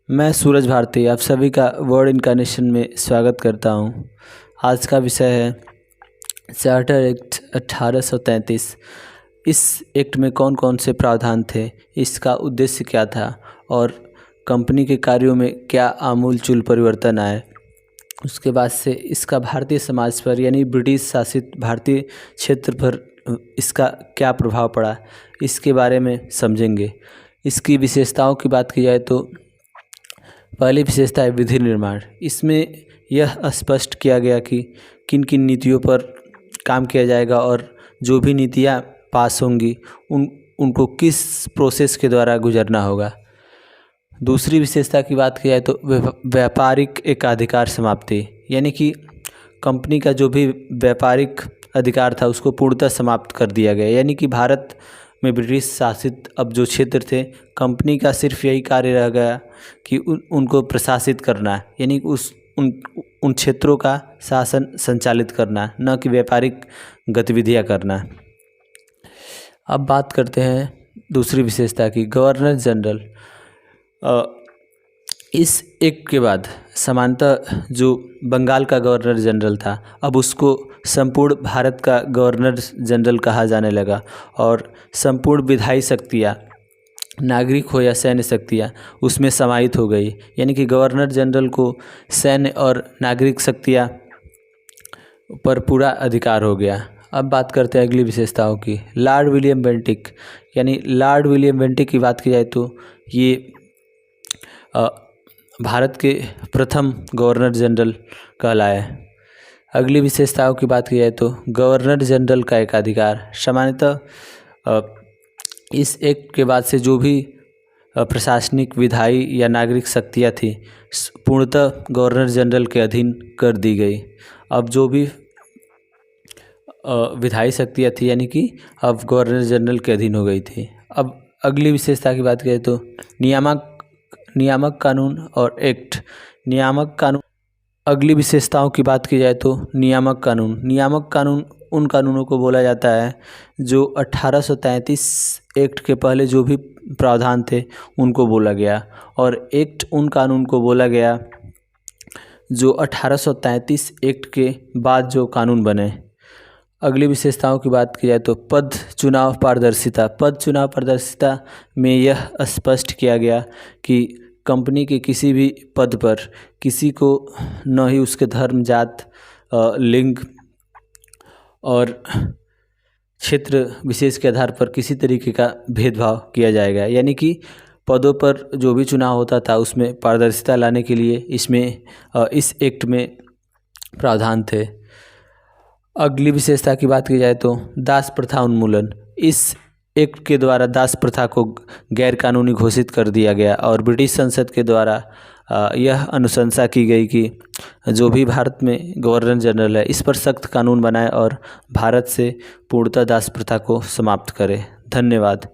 मैं सूरज भारती आप सभी का वर्ड इनकार्नेशन में स्वागत करता हूँ। आज का विषय है चार्टर एक्ट 1833। इस एक्ट में कौन कौन से प्रावधान थे, इसका उद्देश्य क्या था और कंपनी के कार्यों में क्या आमूलचूल परिवर्तन आए। उसके बाद से इसका भारतीय समाज पर यानी ब्रिटिश शासित भारतीय क्षेत्र पर इसका क्या प्रभाव पड़ा, इसके बारे में समझेंगे। इसकी विशेषताओं की बात की जाए तो पहली विशेषता है विधि निर्माण। इसमें यह स्पष्ट किया गया कि किन किन नीतियों पर काम किया जाएगा और जो भी नीतियाँ पास होंगी उनको किस प्रोसेस के द्वारा गुजरना होगा। दूसरी विशेषता की बात की जाए तो व्यापारिक एकाधिकार समाप्ति, यानी कि कंपनी का जो भी व्यापारिक अधिकार था उसको पूर्णतः समाप्त कर दिया गया। यानी कि भारत में ब्रिटिश शासित अब जो क्षेत्र थे, कंपनी का सिर्फ यही कार्य रह गया कि उनको प्रशासित करना, यानी उन क्षेत्रों का शासन संचालित करना, न कि व्यापारिक गतिविधियां करना। अब बात करते हैं दूसरी विशेषता की, गवर्नर जनरल। इस एक्ट के बाद सामान्यतः जो बंगाल का गवर्नर जनरल था, अब उसको संपूर्ण भारत का गवर्नर जनरल कहा जाने लगा और संपूर्ण विधायी शक्तियाँ, नागरिक हो या सैन्य शक्तियाँ, उसमें समाहित हो गई। यानी कि गवर्नर जनरल को सैन्य और नागरिक शक्तियाँ पर पूरा अधिकार हो गया। अब बात करते हैं अगली विशेषताओं की। लॉर्ड विलियम बेंटिक, यानी लॉर्ड विलियम बेंटिक की बात की जाए तो ये भारत के प्रथम गवर्नर जनरल कहलाए। अगली विशेषताओं की बात की जाए तो गवर्नर जनरल का एकाधिकार। सामान्यतः इस एक्ट के बाद से जो भी प्रशासनिक, विधायी या नागरिक शक्तियाँ थी पूर्णतः गवर्नर जनरल के अधीन कर दी गई। अब जो भी विधायी शक्तियाँ थी यानी कि अब गवर्नर जनरल के अधीन हो गई थी। अब अगली विशेषता की बात करें तो नियामक कानून और एक्ट। नियामक कानून, अगली विशेषताओं की बात की जाए तो नियामक कानून उन कानूनों को बोला जाता है जो 1833 एक्ट के पहले जो भी प्रावधान थे उनको बोला गया, और एक्ट उन कानून को बोला गया जो 1833 एक्ट के बाद जो कानून बने। अगली विशेषताओं की बात की जाए तो पद चुनाव पारदर्शिता में यह स्पष्ट किया गया कि कंपनी के किसी भी पद पर किसी को न ही उसके धर्म, जात, लिंग और क्षेत्र विशेष के आधार पर किसी तरीके का भेदभाव किया जाएगा। यानी कि पदों पर जो भी चुनाव होता था उसमें पारदर्शिता लाने के लिए इस एक्ट में प्रावधान थे। अगली विशेषता की बात की जाए तो दास प्रथा उन्मूलन। इस एक्ट के द्वारा दास प्रथा को गैर कानूनी घोषित कर दिया गया और ब्रिटिश संसद के द्वारा यह अनुशंसा की गई कि जो भी भारत में गवर्नर जनरल है इस पर सख्त कानून बनाए और भारत से पूर्णतः दास प्रथा को समाप्त करे। धन्यवाद।